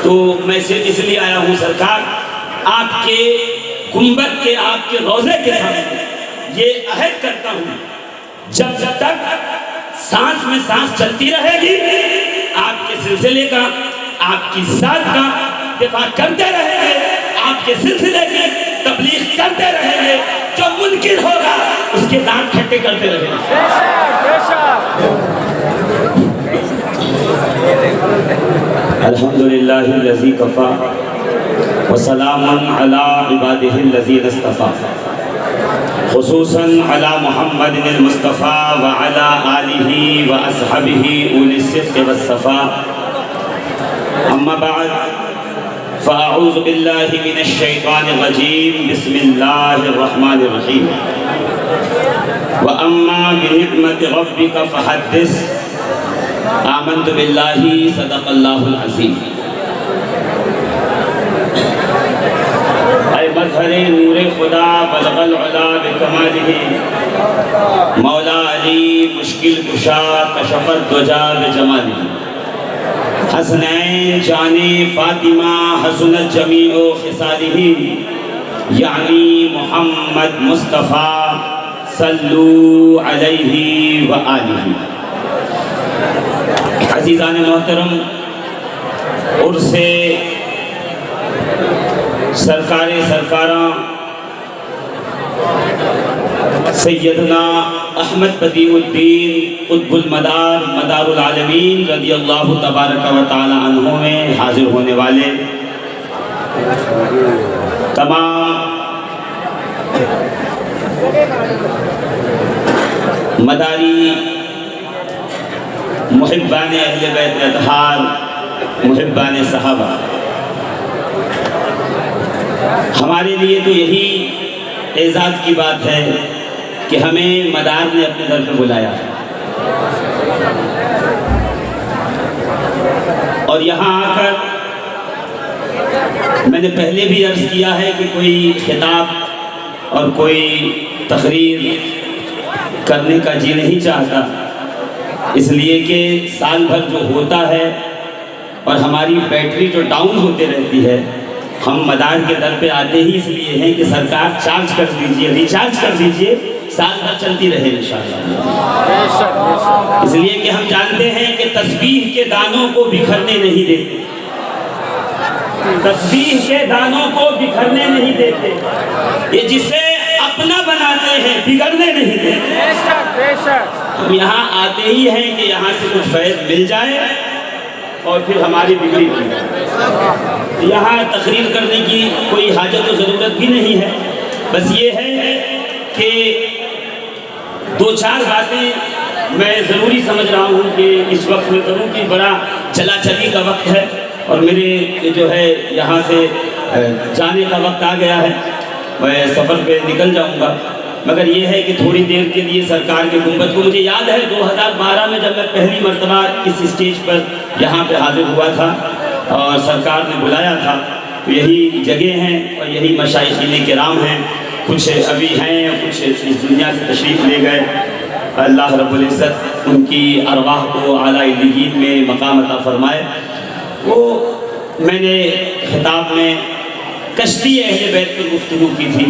تو میں صرف اس لیے آیا ہوں سرکار، آپ کے گنبد کے، آپ کے روضے کے سامنے یہ عہد کرتا ہوں، جب تک سانس میں سانس چلتی رہے گی آپ کے سلسلے کا، آپ کی ذات کا دفاع کرتے رہیں گے، آپ کے سلسلے کی تبلیغ کرتے رہیں گے، جو منکر ہوگا اس کے دانت کھٹے کرتے رہیں گے۔ الحمدللہ الذی کفا وسلام علی عبادہ الذین اصطفیٰ، خصوصاً علی محمد المصطفیٰ وعلی آلہ واصحابہ اولی الصدق والصفاء، اما بعد فاعوذ باللہ من الشیطان الرجیم، بسم اللہ الرحمن الرحیم، وَأَمَّا بِنِعْمَةِ رَبِّكَ فَحَدِّثْ، آمنت باللہ صدق اللہ العظیم۔ اے مظہر نور خدا بلغ العلا بکمالہ، مولا علی مشکل کشا کشف الدجا بجمالہ، حسنین جان فاطمہ حسنت جمیع خصالہ، یعنی محمد مصطفیٰ صلو علیہ وآلہ۔ عزیزان محترم، عرص سرکار سرکاراں سیدنا احمد بدیع الدین قطب المدار مدار العالمین رضی اللہ تبارک و تعالی عنہ میں حاضر ہونے والے تمام مداری محبان اہل بیت اطہار، محبان صحابہ، ہمارے لیے تو یہی اعزاز کی بات ہے کہ ہمیں مدار نے اپنے در پہ بلایا اور یہاں آ کر میں نے پہلے بھی عرض کیا ہے کہ کوئی خطاب اور کوئی تقریر کرنے کا جی نہیں چاہتا، اس لیے کہ سال بھر جو ہوتا ہے اور ہماری بیٹری جو ڈاؤن ہوتے رہتی ہے، ہم مدار کے در پہ آتے ہی اس لیے ہیں کہ سرکار چارج کر دیجئے، ریچارج کر دیجئے، سال بھر چلتی رہے انشاءاللہ۔ اس لیے کہ ہم جانتے ہیں کہ تسبیح کے دانوں کو بکھرنے نہیں دیتے، تسبیح کے دانوں کو بکھرنے نہیں دیتے، یہ جسے اپنا بناتے ہیں بگڑنے نہیں دیتے۔ ہم یہاں آتے ہی ہیں کہ یہاں سے کچھ فیض مل جائے اور پھر ہماری بگڑی ہوئی، یہاں تقریر کرنے کی کوئی حاجت و ضرورت بھی نہیں ہے، بس یہ ہے کہ دو چار باتیں میں ضروری سمجھ رہا ہوں کہ اس وقت میں کروں کہ بڑا چلا چلی کا وقت ہے اور میرے جو ہے یہاں سے جانے کا وقت آ گیا ہے، میں سفر پہ نکل جاؤں گا، مگر یہ ہے کہ تھوڑی دیر کے لیے سرکار کے گنبد کو، مجھے یاد ہے 2012 میں جب میں پہلی مرتبہ اس اسٹیج پر یہاں پہ حاضر ہوا تھا اور سرکار نے بلایا تھا، تو یہی جگہ ہیں اور یہی مشائخین کرام ہیں، کچھ ابھی ہیں، کچھ اس دنیا سے تشریف لے گئے، اللہ رب العزت ان کی ارواح کو اعلیٰ علیین میں مقام عطا فرمائے۔ وہ میں نے خطاب میں کشتی اہل بیت پر گفتگو کی تھی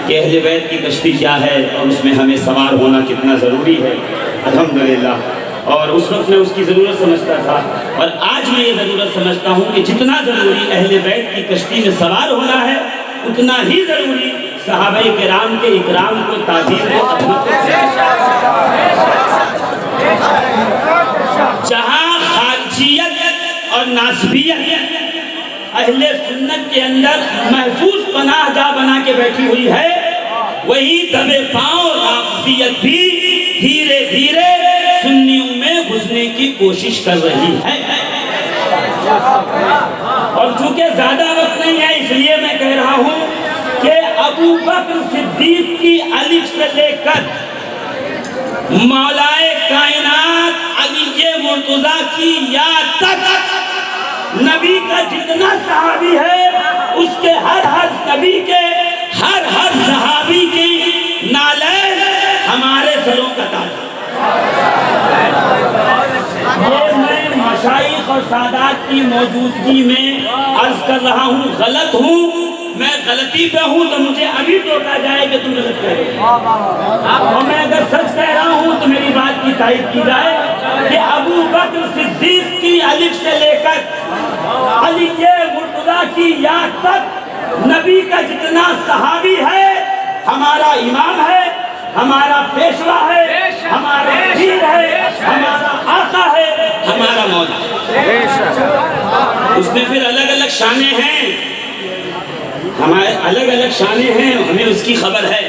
کہ اہل بیت کی کشتی کیا ہے اور اس میں ہمیں سوار ہونا کتنا ضروری ہے، الحمدللہ، اور اس وقت میں اس کی ضرورت سمجھتا تھا اور آج میں یہ ضرورت سمجھتا ہوں کہ جتنا ضروری اہل بیت کی کشتی میں سوار ہونا ہے اتنا ہی ضروری صحابہ کرام کے اکرام کو، تعظیم کو، جہاں خارجیت اور ناسبیت اہل سنت کے اندر محفوظ پناہ جا بنا کے بیٹھی ہوئی ہے، وہی دبے پاؤں رافضیت بھی دھیرے دھیرے سنیوں میں گھسنے کی کوشش کر رہی ہے، اور چونکہ زیادہ وقت نہیں ہے اس لیے میں کہہ رہا ہوں کہ ابو بکر صدیق کی الف سے لے کر مولائے کائنات علی مرتضیٰ کی یا تک نبی کا جتنا صحابی ہے اس کے ہر نبی کے ہر صحابی کی نالین ہمارے سروں کا تاج ہے۔ یہ میں مشائخ اور سادات کی موجودگی میں عرض کر رہا ہوں غلط ہوں، میں غلطی پہ ہوں تو مجھے ابھی ٹوکا جائے کہ تم غلط کہہ رہے ہو، اور میں اگر سچ کہہ رہا ہوں تو میری بات کی تائید کی جائے کہ ابو بکر صدیق کی الف سے لے کر علی مرتضیٰ کی یا تک نبی کا جتنا صحابی ہے ہمارا امام ہے، ہمارا پیشوا ہے، ہمارا پیر ہے، ہمارا آقا ہے، ہمارا مولا ہے۔ اس میں پھر الگ الگ شانیں ہیں، ہمارے الگ الگ شانیں ہیں، ہمیں اس کی خبر ہے۔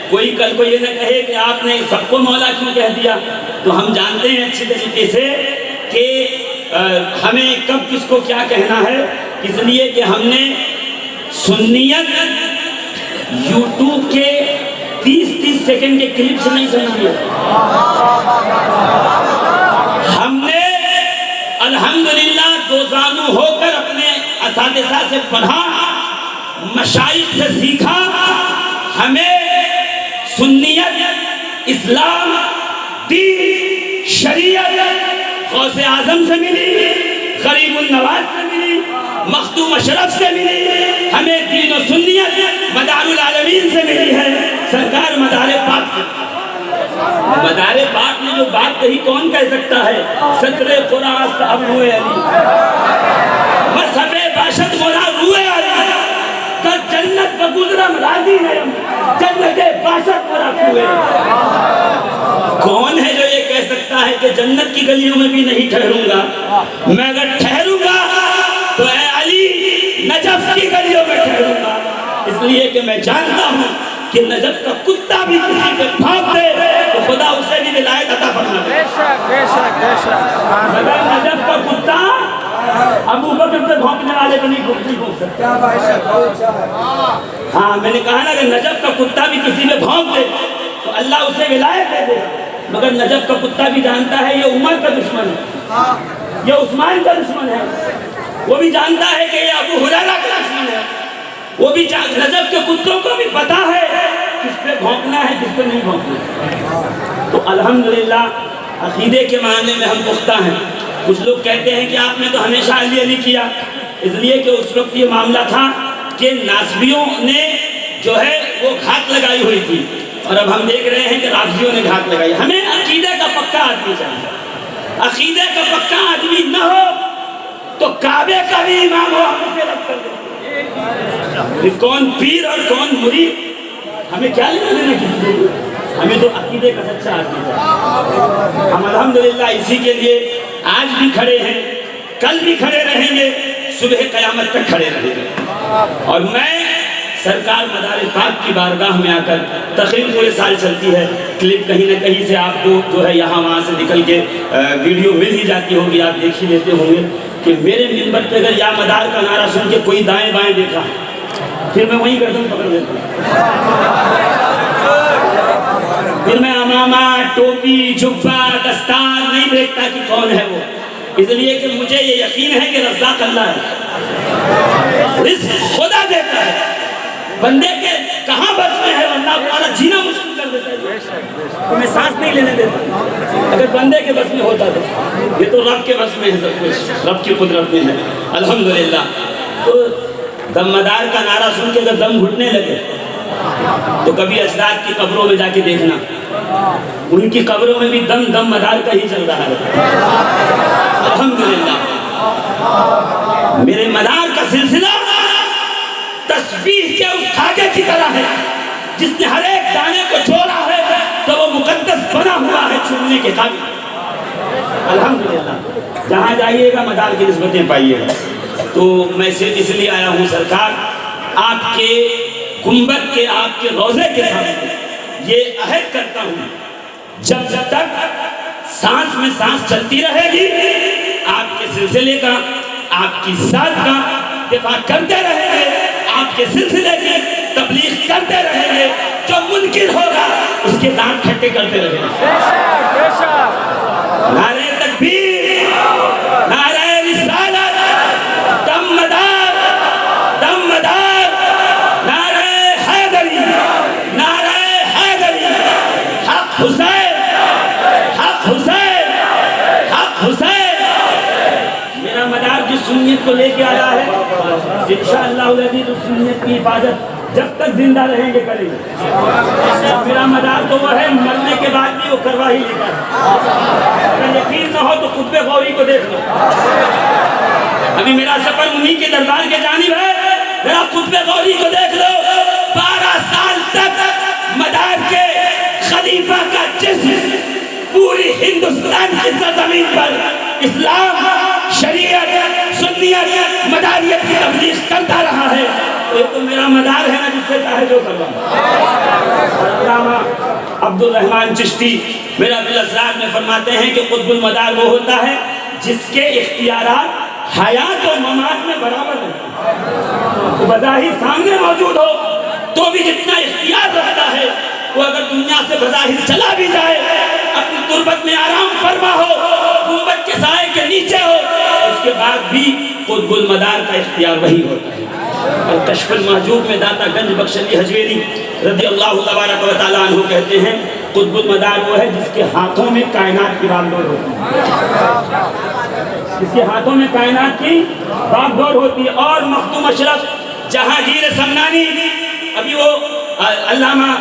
کوئی کل کو یہ نہ کہے کہ آپ نے سب کو مولا کیوں کہہ دیا، تو ہم جانتے ہیں اچھی طریقے سے کہ ہمیں کب کس کو کیا کہنا ہے، اس لیے کہ ہم نے سنیت یوٹیوب کے 30 سیکنڈ کے کلپ سے نہیں سنا ہے، ہم نے الحمدللہ دوزانو ہو کر اپنے اساتذہ سے پڑھا، مشائخ سے سیکھا، ہمیں سنیت، اسلام، دین، شریعت غوث اعظم سے ملی، غریب النواز سے ملی، مختوم اشرف سے ملی، ہمیں دین و سنیت مدار العالمین سے ملی ہے، سرکار مدار پاک سے۔ مدار پاک نے جو بات کہی کون کہہ سکتا ہے؟ صدر قرآن است اب روئے علی، مذہب باشد مولا روئے علی، کر جنت بگزرم راضی نیم، جنت باشد مولا روئے۔ کون ہے جو یہ کہہ سکتا ہے کہ جنت کی گلیوں میں بھی نہیں ٹھہروں گا؟ میں اگر ٹھہروں گا تو اے علی نجف کی گلیوں میں ٹھہروں گا، اس لیے کہ میں جانتا ہوں کہ نجف کا کتا بھی کسی پہ بھاگ دے تو خدا اسے بھی ولایت عطا فرما دے۔ مگر نجف کا کتا ابو بکر پہ بھونکنے والے کو نہیں بھونک سکتا۔ ہاں میں نے کہا نا کہ نجف کا کتا بھی کسی پہ بھونک دے تو اللہ اسے ولایت دے دے، مگر نجف کا کتا بھی جانتا ہے یہ عمر کا دشمن ہے، یہ عثمان کا دشمن ہے، وہ بھی جانتا ہے کہ یہ ابو ہریرہ کا دشمن ہے، وہ بھی نجف کے کتوں کو بھی پتا ہے کس پہ بھونکنا ہے کس پہ نہیں بھونکنا۔ تو الحمدللہ عقیدے کے معاملے میں ہم پختہ ہیں۔ کچھ لوگ کہتے ہیں کہ آپ نے تو ہمیشہ علی علی کیا، اس لیے کہ اس وقت یہ معاملہ تھا کہ ناصبیوں نے جو ہے وہ گھات لگائی ہوئی تھی، اور اب ہم دیکھ رہے ہیں کہ رافضیوں نے گھات لگائی۔ ہمیں عقیدے کا پکا آدمی چاہیے، عقیدے کا پکا آدمی نہ ہو تو کعبے کا بھی امام ہو ہم اسے رد کر دیں۔ کون پیر اور کون مرید ہمیں کیا لینا دینا کسی سے، ہمیں تو عقیدے کا سچا آدمی چاہیے۔ ہم الحمدللہ اسی کے لیے آج بھی کھڑے ہیں، کل بھی کھڑے رہیں گے، صبح قیامت تک کھڑے رہیں گے۔ اور میں سرکار مدار پاک کی بارگاہ میں آ کر تقریر پورے سال چلتی ہے، کلپ کہیں نہ کہیں سے آپ کو جو ہے یہاں وہاں سے نکل کے ویڈیو مل ہی جاتی ہوگی، آپ دیکھ ہی لیتے ہوں گے کہ میرے منبر پہ اگر یا مدار کا نعرہ سن کے کوئی دائیں بائیں دیکھا پھر میں وہیں گردن پکڑ دیتا ہوں، پھر میں امامہ، ٹوپی، جبہ، دستار نہیں دیکھتا کہ کون ہے وہ، اس لیے کہ مجھے یہ یقین ہے کہ رزاق اللہ ہے، رزق خدا دیتا ہے، بندے کے کہاں بس میں ہے، اللہ تمہارا جینا مشکل کر دیتا ہے، تمہیں سانس نہیں لینے دیتا۔ اگر بندے کے بس میں ہوتا تو یہ تو رب کے بس میں ہے، سب کچھ رب کی قدرت میں ہے الحمدللہ۔ تو دم مدار کا نعرہ سن کے اگر دم گھٹنے لگے تو کبھی اجداد کی قبروں میں جا کے دیکھنا، ان کی قبروں میں بھی دم دم مدار کا ہی چل رہا ہے الحمدللہ۔ میرے مدار کا سلسلہ تسبیح کے اس دھاگے کی طرح ہے، جس نے ہر ایک دانے کو جوڑا ہے تو وہ مقدس بنا ہوا ہے چھوڑنے کے قابل الحمدللہ۔ جہاں جائیے گا مدار کی نسبتیں پائیے گا۔ تو میں صرف اس لیے آیا ہوں سرکار، آپ کے گنبد کے، آپ کے روضے کے سامنے یہ عہد کرتا ہوں، جب تک سانس میں سانس چلتی رہے گی آپ کے سلسلے کا، آپ کی ذات کا دفاع کرتے رہیں گے، آپ کے سلسلے کی تبلیغ کرتے رہیں گے، جو منکر ہوگا اس کے دانت کھٹے کرتے رہیں گے۔ نعرہ تکبیر، نعرہ رسالت، دم مدار، دم مدار، نعرہ حیدری، نعرہ حیدری، حق حسین، حق حسین، حق حسین، انشاءاللہ العزیز اس سنت کی حفاظت جب تک زندہ رہیں گے کریں گے. میرا مدار تو وہ ہے مرنے کے بعد بھی وہ کروا ہی لیتا ہے. اگر یقین نہ ہو تو قطب غوری کو دیکھ لو. ابھی میرا سفر انہی کے دربار کے جانب ہے. ذرا قطب غوری کو دیکھ لو. 12 سال تک مدار کے خلیفہ کا جسم پوری ہندوستان کی سرزمین پر اسلام، شریعت، سنیت، مداریت کی تبلیغ کرتا رہا ہے. یہ تو میرا مدار ہے نا، جس سے چاہے جو کروا. علامہ عبد الرحمن چشتی میرا بالاسرار میں فرماتے ہیں کہ قطب المدار وہ ہوتا ہے جس کے اختیارات حیات و ممات میں برابر ہیں. بظاہر سامنے موجود ہو تو بھی جتنا اختیار رکھتا ہے، وہ اگر دنیا سے بظاہر چلا بھی جائے، اپنی تربت میں آرام فرما ہو، گنبد کے سائے کے نیچے ہو، اس کے بعد بھی قطب المدار کا اختیار وہی ہوتا ہے. اور کشف المحجوب میں داتا گنج بخش علی حجویری رضی اللہ تبارک و تعالیٰ عنہ کہتے ہیں قطب المدار وہ ہے جس کے ہاتھوں میں کائنات کی باغ ڈور ہوتی ہے. جس کے ہاتھوں میں کائنات کی باغ ڈور ہوتی ہے. اور مخدوم اشرف جہانگیر سمنانی، ابھی وہ علامہ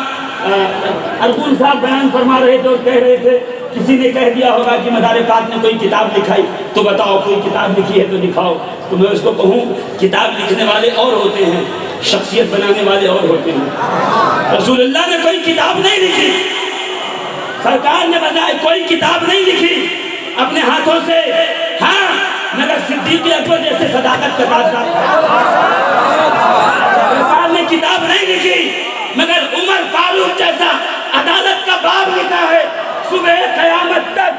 ارغون صاحب بیان فرما رہے تھے اور کہہ رہے تھے کسی نے کہہ دیا ہوگا کہ مدار پاک نے کوئی کتاب لکھائی تو بتاؤ کوئی کتاب لکھی ہے تو دکھاؤ. تو میں اس کو کہوں کتاب لکھنے والے اور ہوتے ہیں، شخصیت بنانے والے اور ہوتے ہیں. رسول اللہ نے کوئی کتاب نہیں لکھی، سرکار نے بتایا کوئی کتاب نہیں لکھی اپنے ہاتھوں سے. ہاں مگر صدیق اکبر جیسے صداقت کا تاجدار سرکار نے کتاب نہیں لکھی، مگر عمر فاروق جیسا عدالت کا باب لکھا ہے. صبح قیامت تک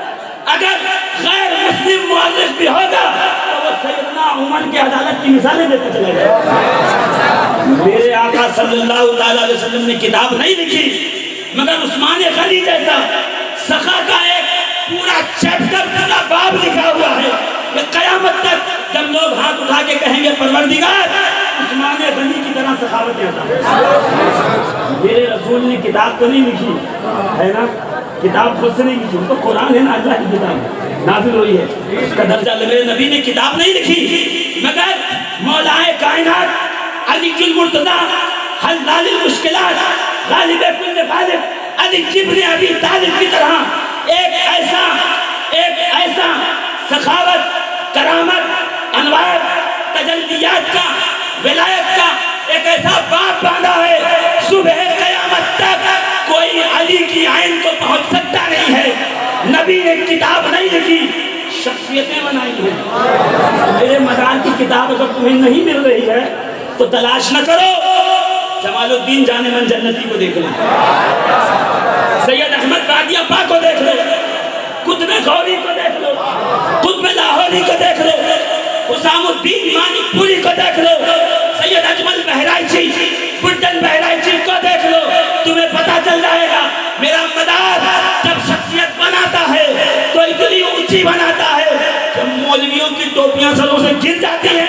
اگر غیر مسلم مؤرخ بھی ہوگا تو وہ سیدنا عمر کی عدالت کی مثالیں دیتا چلے گا. میرے آقا صلی اللہ علیہ وسلم نے کتاب نہیں لکھی، مگر عثمان غنی جیسا سخا کا ایک پورا چیپٹر، پورا باب لکھا ہوا ہے کہ قیامت تک جب لوگ ہاتھ اٹھا کے کہیں گے پروردگار عثمان غنی کی طرح سخاوتیں عطا. میرے رسول نے کتاب تو نہیں لکھی ہے نا، کتاب خود سے نہیں لکھی، تو قرآن ہے نا، اللہ کی کتاب نازل ہوئی ہے، اس کا درجہ. میرے نبی نے کتاب نہیں لکھی، مگر مولائے کائنات علی المرتضیٰ حلال المشکلات غالب کل غالب علی ابن ابی طالب کی طرح ایک ایسا سخاوت، کرامت، انوار، تجلیات کا، ولایت کا ایک ایسا باپ باندھا ہے. صبح قیامت تک کوئی علی کی عین کو پہنچ سکتا نہیں ہے. نبی نے کتاب نہیں لکھی، شخصیتیں بنائی ہیں. میرے مدار کی کتاب اگر تمہیں نہیں مل رہی ہے تو تلاش نہ کرو. جمال الدین جان من جنتی کو دیکھ لو، سید احمد بادی ابا کو دیکھ لو، قطب غوری کو دیکھ لو، قطب لاہوری کو دیکھ لو، حسام الدین مانک پوری کو دیکھ لو، سید اجمل بہرائچی، بڈن بہرائچی کو دیکھ لو. تمہیں پتا چل جائے گا میرا مدار جب شخصیت بناتا ہے تو اتنی اونچی بناتا ہے کہ مولویوں کی ٹوپیاں سروں سے گر جاتی ہیں،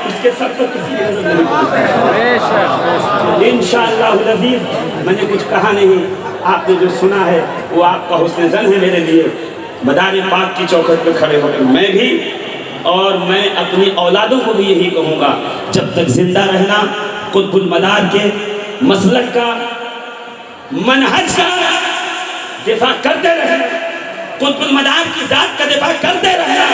اس کے سر پر کسی کی نظر نہیں پڑتی. انشاءاللہ العزیز میں نے کچھ کہا نہیں، آپ نے جو سنا ہے وہ آپ کا حسن ظن ہے میرے لیے. مدار پاک کی چوکھٹ پہ کھڑے ہو کر میں بھی اور میں اپنی اولادوں کو بھی یہی کہوں گا، جب تک زندہ رہنا قطب المدار کے مسلک کا، منہج کا دفاع کرتے رہنا، قطب المدار کی ذات کا دفاع کرتے رہنا.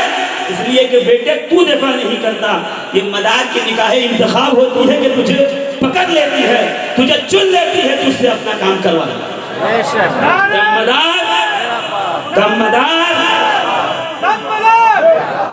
اس لیے کہ بیٹے تو دفاع نہیں کرتا، یہ مدار کی نکاح انتخاب ہوتی ہے کہ تجھے پکڑ لیتی ہے، تجھے چن لیتی ہے، تجھ سے اپنا کام کروا لیتی ہے. دم مدار